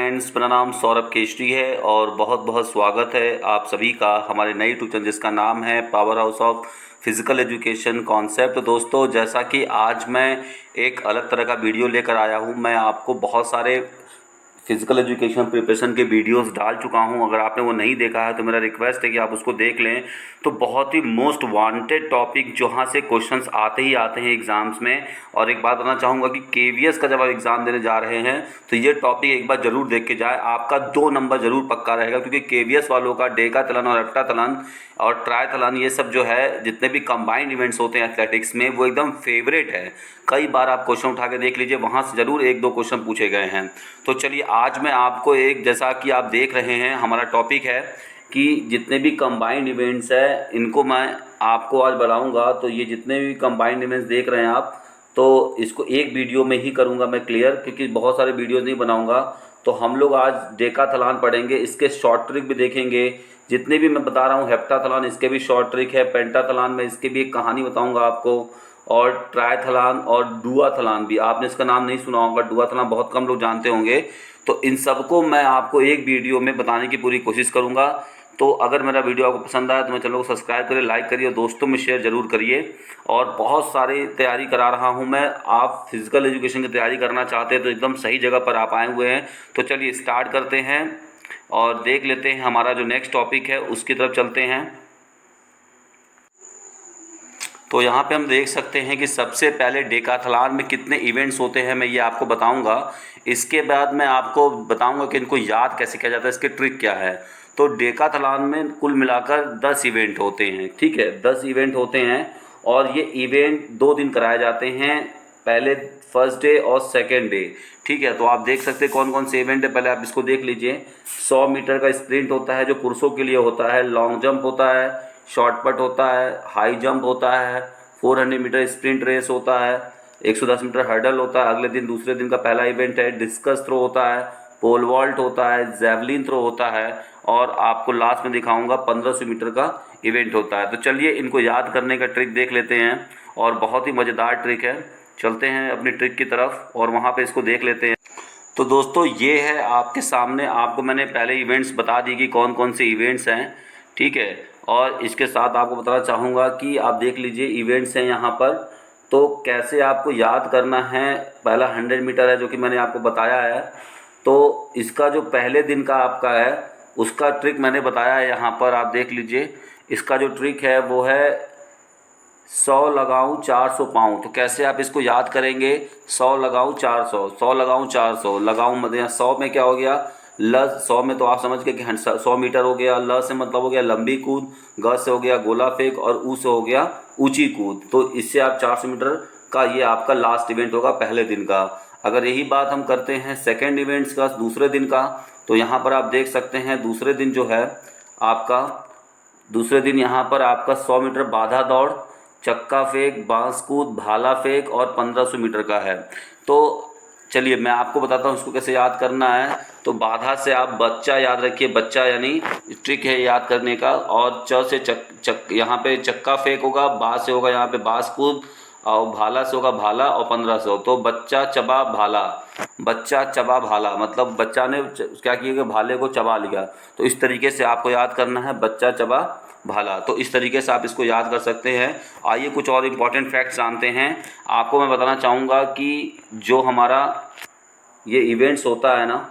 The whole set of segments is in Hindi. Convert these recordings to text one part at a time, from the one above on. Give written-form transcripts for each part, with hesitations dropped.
फ्रेंड्स, मेरा नाम सौरभ केशरी है और बहुत बहुत स्वागत है आप सभी का हमारे नए यूट्यूब चैनल जिसका नाम है power house of physical education concept. दोस्तों, जैसा कि आज मैं एक अलग तरह का वीडियो लेकर आया हूं, मैं आपको बहुत सारे फिज़िकल एजुकेशन प्रिपरेशन के वीडियोस डाल चुका हूं। अगर आपने वो नहीं देखा है तो मेरा रिक्वेस्ट है कि आप उसको देख लें। तो बहुत ही मोस्ट वांटेड टॉपिक जहां से क्वेश्चंस आते ही आते हैं एग्ज़ाम्स में। और एक बात बताना चाहूँगा कि केवीएस का जब आप एग्ज़ाम देने जा रहे हैं तो ये टॉपिक एक बार ज़रूर देख के जाए, आपका 2 नंबर ज़रूर पक्का रहेगा। क्योंकि केवीएस वालों का डेकाथलन और हेप्टाथलन और ट्रायथलन ये सब जो है, जितने भी कंबाइंड इवेंट्स होते हैं एथलेटिक्स में, वो एकदम फेवरेट है। कई बार आप क्वेश्चन उठा के देख लीजिए, वहाँ से ज़रूर 1-2 क्वेश्चन पूछे गए हैं। तो चलिए, आज मैं आपको एक, जैसा कि आप देख रहे हैं हमारा टॉपिक है कि जितने भी कंबाइंड इवेंट्स हैं इनको मैं आपको आज बताऊंगा। तो ये जितने भी कंबाइंड इवेंट्स देख रहे हैं आप, तो इसको एक वीडियो में ही करूंगा मैं क्लियर, क्योंकि बहुत सारे वीडियोस नहीं बनाऊंगा। तो हम लोग आज डेकाथलन पढ़ेंगे, इसके शॉर्ट ट्रिक भी देखेंगे। जितने भी मैं बता रहा हूँ, हेप्टाथलन इसके भी शॉर्ट ट्रिक है, पेंटाथलन में इसके भी एक कहानी बताऊंगा आपको, और ट्रायथलन और डुआथलन भी, आपने इसका नाम नहीं सुना होगा, डुआथलन बहुत कम लोग जानते होंगे। तो इन सबको मैं आपको एक वीडियो में बताने की पूरी कोशिश करूंगा। तो अगर मेरा वीडियो आपको पसंद आया तो मेरे चैनल को सब्सक्राइब करिए, लाइक करिए और दोस्तों में शेयर ज़रूर करिए। और बहुत सारी तैयारी करा रहा हूं मैं, आप फिज़िकल एजुकेशन की तैयारी करना चाहते हैं तो एकदम सही जगह पर आप आए हुए हैं। तो चलिए स्टार्ट करते हैं और देख लेते हैं हमारा जो नेक्स्ट टॉपिक है उसकी तरफ चलते हैं। तो यहाँ पे हम देख सकते हैं कि सबसे पहले डेकाथलन में कितने इवेंट्स होते हैं मैं ये आपको बताऊंगा। इसके बाद मैं आपको बताऊंगा कि इनको याद कैसे किया जाता है, इसके ट्रिक क्या है। तो डेकाथलन में कुल मिलाकर 10 इवेंट होते हैं, ठीक है, 10 इवेंट होते हैं। और ये इवेंट 2 दिन कराए जाते हैं, पहले फर्स्ट डे और सेकेंड डे, ठीक है। तो आप देख सकते हैं कौन कौन से इवेंट है, पहले आप इसको देख लीजिए। 100 मीटर का स्प्रिंट होता है जो पुरुषों के लिए होता है, लॉन्ग जंप होता है, शॉर्ट पट होता है, हाई जंप होता है, 400 मीटर स्प्रिंट रेस होता है, 110 मीटर हर्डल होता है। अगले दिन दूसरे दिन का पहला इवेंट है, डिस्कस थ्रो होता है, पोल वॉल्ट होता है, जैवलिन थ्रो होता है, और आपको लास्ट में दिखाऊंगा 1500 मीटर का इवेंट होता है। तो चलिए इनको याद करने का ट्रिक देख लेते हैं, और बहुत ही मज़ेदार ट्रिक है। चलते हैं अपनी ट्रिक की तरफ और वहाँ पे इसको देख लेते हैं। तो दोस्तों, ये है आपके सामने, आपको मैंने पहले इवेंट्स बता दी कि कौन कौन से इवेंट्स हैं, ठीक है। और इसके साथ आपको बताना चाहूँगा कि आप देख लीजिए इवेंट्स हैं यहाँ पर, तो कैसे आपको याद करना है। पहला 100 मीटर है जो कि मैंने आपको बताया है। तो इसका जो पहले दिन का आपका है उसका ट्रिक मैंने बताया है यहाँ पर, आप देख लीजिए। इसका जो ट्रिक है वो है 100 लगाऊँ 400 पाऊँ। तो कैसे आप इसको याद करेंगे, 100 लगाऊँ 400, 100 लगाऊँ 400, लगाऊँ मतलब 100 में क्या हो गया, ल 100 में तो आप समझ गए कि 100 मीटर हो गया, ल से मतलब हो गया लंबी कूद, ग से हो गया गोला फेंक, और ऊ से हो गया ऊंची कूद। तो इससे आप 400 मीटर का ये आपका लास्ट इवेंट होगा पहले दिन का। अगर यही बात हम करते हैं सेकेंड इवेंट्स का, दूसरे दिन का, तो यहाँ पर आप देख सकते हैं दूसरे दिन जो है आपका, दूसरे दिन यहाँ पर आपका 100 मीटर बाधा दौड़, चक्का फेंक, बांस कूद, भाला फेंक और 1500 मीटर का है। तो चलिए मैं आपको बताता हूँ इसको कैसे याद करना है। तो बाधा से आप बच्चा याद रखिए, बच्चा यानी ट्रिक है याद करने का। और च से यहाँ पे चक्का फेंक होगा, बा से होगा यहाँ पे बांस कूद, और भाला से होगा भाला, और 1500। तो बच्चा चबा भाला, बच्चा चबा भाला मतलब बच्चा ने क्या किया कि भाले को चबा लिया। तो इस तरीके से आपको याद करना है, बच्चा चबा भाला। तो इस तरीके से आप इसको याद कर सकते हैं। आइए कुछ और इम्पॉर्टेंट फैक्ट्स जानते हैं। आपको मैं बताना चाहूँगा कि जो हमारा ये इवेंट्स होता है ना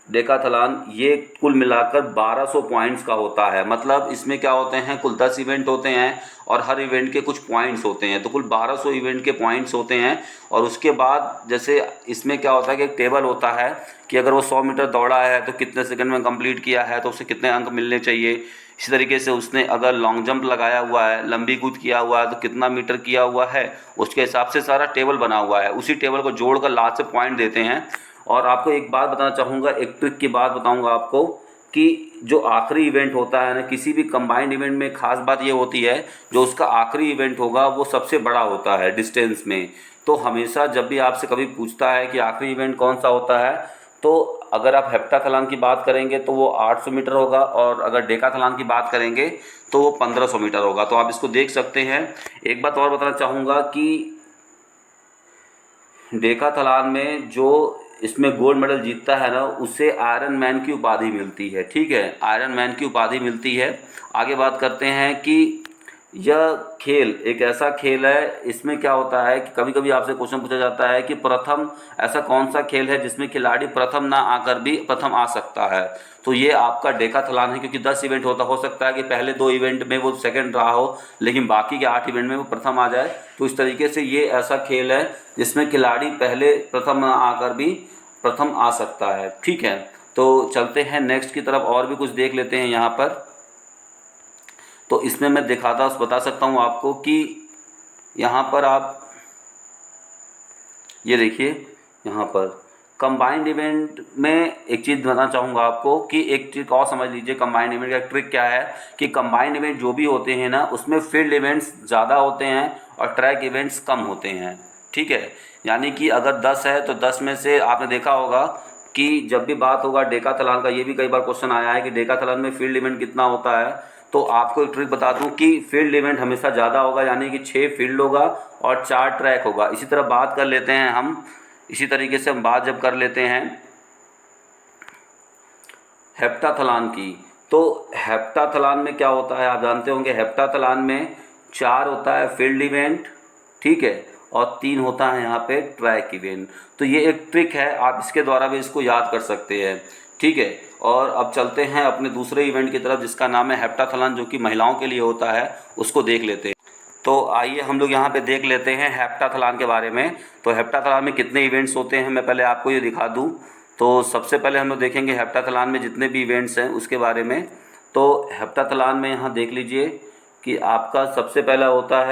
डेकाथलन, ये कुल मिलाकर 1200 पॉइंट्स का होता है। मतलब इसमें क्या होते हैं, कुल 10 इवेंट होते हैं और हर इवेंट के कुछ पॉइंट्स होते हैं। तो कुल 1200 इवेंट के पॉइंट्स होते हैं। और उसके बाद जैसे इसमें क्या होता है कि एक टेबल होता है कि अगर वो 100 मीटर दौड़ा है तो कितने सेकंड में कंप्लीट किया है, तो उसे कितने अंक मिलने चाहिए। इसी तरीके से उसने अगर लॉन्ग जंप लगाया हुआ है, लंबी कूद किया हुआ है, तो कितना मीटर किया हुआ है, उसके हिसाब से सारा टेबल बना हुआ है। उसी टेबल को जोड़कर लास्ट से पॉइंट देते हैं। और आपको एक बात बताना चाहूँगा, एक ट्रिक की बात बताऊँगा आपको, कि जो आखिरी इवेंट होता है ना किसी भी कंबाइंड इवेंट में, खास बात ये होती है जो उसका आखिरी इवेंट होगा वो सबसे बड़ा होता है डिस्टेंस में। तो हमेशा जब भी आपसे कभी पूछता है कि आखिरी इवेंट कौन सा होता है, तो अगर आप हेप्टाथलन की बात करेंगे तो वो 800 मीटर होगा, और अगर डेकाथलन की बात करेंगे तो वो 1500 मीटर होगा। तो आप इसको देख सकते हैं। एक बात और बताना चाहूँगा कि डेकाथलन में जो इसमें गोल्ड मेडल जीतता है ना, उसे आयरन मैन की उपाधि मिलती है। ठीक है, आयरन मैन की उपाधि मिलती है। आगे बात करते हैं कि यह खेल एक ऐसा खेल है, इसमें क्या होता है कि कभी कभी आपसे क्वेश्चन पूछा जाता है कि प्रथम ऐसा कौन सा खेल है जिसमें खिलाड़ी प्रथम ना आकर भी प्रथम आ सकता है। तो ये आपका डेकाथलॉन है, क्योंकि 10 इवेंट होता, हो सकता है कि पहले 2 इवेंट में वो सेकंड रहा हो, लेकिन बाकी के 8 इवेंट में वो प्रथम आ जाए। तो इस तरीके से ये ऐसा खेल है जिसमें खिलाड़ी पहले प्रथम ना आकर भी प्रथम आ सकता है। ठीक है, तो चलते हैं नेक्स्ट की तरफ और भी कुछ देख लेते हैं यहाँ पर। तो इसमें मैं दिखाता बता सकता हूँ आपको कि यहाँ पर आप ये देखिए, यहाँ पर कंबाइंड इवेंट में एक चीज़ बताना चाहूँगा आपको कि एक ट्रिक और समझ लीजिए। कंबाइंड इवेंट का ट्रिक क्या है कि कंबाइंड इवेंट जो भी होते हैं ना, उसमें फील्ड इवेंट्स ज़्यादा होते हैं और ट्रैक इवेंट्स कम होते हैं। ठीक है, यानी कि अगर 10 है तो 10 में से आपने देखा होगा कि जब भी बात होगा डेकाथलॉन का, ये भी कई बार क्वेश्चन आया है कि डेकाथलॉन में फील्ड इवेंट कितना होता है। तो आपको एक ट्रिक बता दूं कि फील्ड इवेंट हमेशा ज़्यादा होगा, यानी कि 6 फील्ड होगा और 4 ट्रैक होगा। इसी तरह बात कर लेते हैं हम, इसी तरीके से हम बात जब कर लेते हैं हेप्टाथलॉन की, तो हेप्टाथलॉन में क्या होता है आप जानते होंगे। हेप्टाथलॉन में 4 होता है फील्ड इवेंट, ठीक है, और 3 होता है यहाँ पे ट्रैक इवेंट। तो ये एक ट्रिक है, आप इसके द्वारा भी इसको याद कर सकते हैं। ठीक है, और अब चलते हैं अपने दूसरे इवेंट की तरफ जिसका नाम है हेप्टाथलॉन, जो कि महिलाओं के लिए होता है, उसको देख लेते हैं। तो आइए हम लोग यहाँ पे देख लेते हैं हेप्टाथलॉन के बारे में। तो हेप्टाथलॉन में कितने इवेंट्स होते हैं मैं पहले आपको ये दिखा दूँ। तो सबसे पहले हम लोग देखेंगे हेप्टाथलॉन में जितने भी इवेंट्स हैं उसके बारे में। तो हेप्टाथलॉन में यहाँ देख लीजिए कि आपका सबसे पहले होता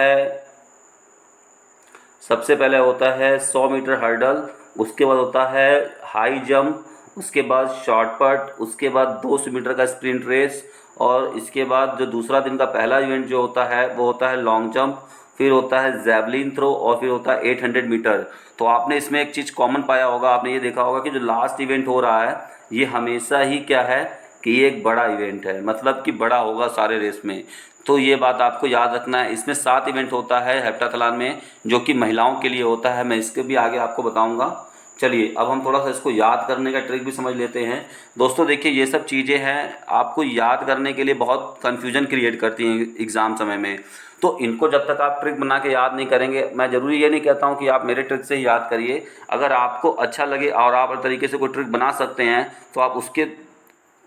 है 100 मीटर हर्डल, उसके बाद होता है हाई जंप, उसके बाद शॉर्ट पट, उसके बाद 200 मीटर का स्प्रिंट रेस, और इसके बाद जो दूसरा दिन का पहला इवेंट जो होता है वो होता है लॉन्ग जंप, फिर होता है जैवलिन थ्रो, और फिर होता है 800 मीटर। तो आपने इसमें एक चीज़ कॉमन पाया होगा, आपने ये देखा होगा कि जो लास्ट इवेंट हो रहा है ये हमेशा ही क्या है कि ये एक बड़ा इवेंट है, मतलब कि बड़ा होगा सारे रेस में। तो ये बात आपको याद रखना है। इसमें 7 इवेंट होता है हेप्टाथलॉन में, जो कि महिलाओं के लिए होता है। मैं इसके भी आगे आपको बताऊंगा। चलिए अब हम थोड़ा सा इसको याद करने का ट्रिक भी समझ लेते हैं। दोस्तों देखिए, ये सब चीज़ें हैं आपको याद करने के लिए बहुत कन्फ्यूजन क्रिएट करती हैं एग्ज़ाम समय में। तो इनको जब तक आप ट्रिक बना के याद नहीं करेंगे, मैं ज़रूरी ये नहीं कहता हूँ कि आप मेरे ट्रिक से ही याद करिए। अगर आपको अच्छा लगे और आप अपने तरीके से कोई ट्रिक बना सकते हैं तो आप उसके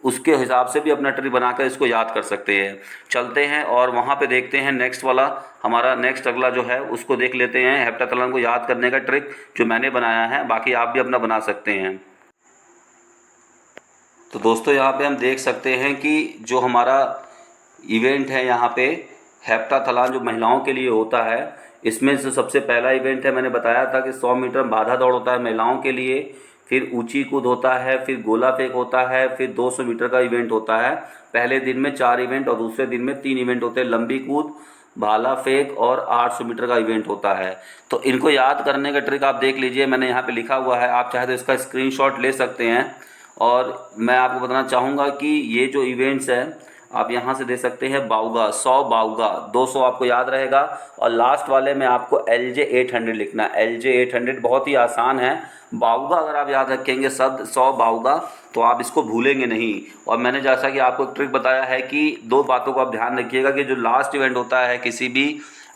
उसके हिसाब से भी अपना ट्री बनाकर इसको याद कर सकते हैं। चलते हैं और वहाँ पे देखते हैं नेक्स्ट वाला, हमारा नेक्स्ट अगला जो है उसको देख लेते हैं हेप्टाथलॉन को याद करने का ट्रिक जो मैंने बनाया है, बाकी आप भी अपना बना सकते हैं। तो दोस्तों यहाँ पे हम देख सकते हैं कि जो हमारा इवेंट है यहाँ पे हेप्टाथलॉन जो महिलाओं के लिए होता है, इसमें से सबसे पहला इवेंट है, मैंने बताया था कि 100 मीटर बाधा दौड़ होता है महिलाओं के लिए, फिर ऊंची कूद होता है, फिर गोला फेंक होता है, फिर 200 मीटर का इवेंट होता है। पहले दिन में 4 इवेंट और दूसरे दिन में 3 इवेंट होते हैं, लंबी कूद, भाला फेंक और 800 मीटर का इवेंट होता है। तो इनको याद करने का ट्रिक आप देख लीजिए, मैंने यहाँ पे लिखा हुआ है, आप चाहे तो इसका स्क्रीनशॉट ले सकते हैं। और मैं आपको बताना चाहूँगा कि ये जो इवेंट्स हैं आप यहाँ से दे सकते हैं बाउगा 100, बाउगा 200 आपको याद रहेगा, और लास्ट वाले में आपको LJ 800 लिखना है। LJ 800 बहुत ही आसान है। बाउगा अगर आप याद रखेंगे शब्द 100 बाउगा तो आप इसको भूलेंगे नहीं। और मैंने जैसा कि आपको ट्रिक बताया है कि 2 बातों को आप ध्यान रखिएगा कि जो लास्ट इवेंट होता है किसी भी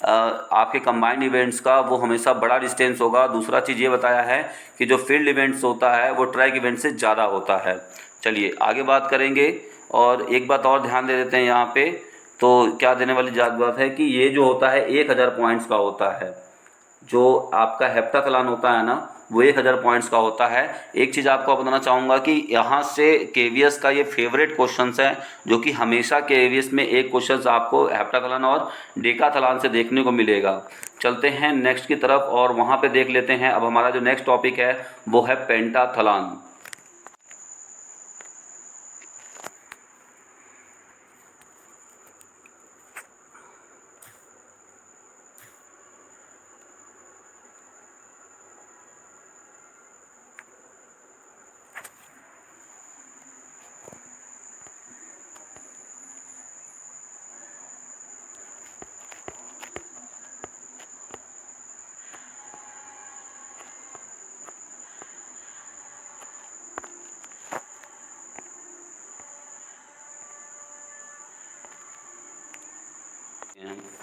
आपके कंबाइंड इवेंट्स का वो हमेशा बड़ा डिस्टेंस होगा। दूसरा चीज़ ये बताया है कि जो फील्ड इवेंट्स होता है वो ट्रैक इवेंट से ज़्यादा होता है। चलिए आगे बात करेंगे, और एक बात और ध्यान दे देते हैं यहाँ पे। तो क्या देने वाली बात है कि ये जो होता है 1000 पॉइंट्स का होता है। जो आपका हेप्टाथलॉन होता है ना वो 1000 पॉइंट्स का होता है। एक चीज़ आपको बताना चाहूँगा कि यहाँ से केवीएस का ये फेवरेट क्वेश्चंस है, जो कि हमेशा केवीएस में एक क्वेश्चंस आपको हेप्टाथलॉन और डेकाथलॉन से देखने को मिलेगा। चलते हैं नेक्स्ट की तरफ और वहाँ पे देख लेते हैं। अब हमारा जो नेक्स्ट टॉपिक है वो है पेंटाथलॉन। हैं हम।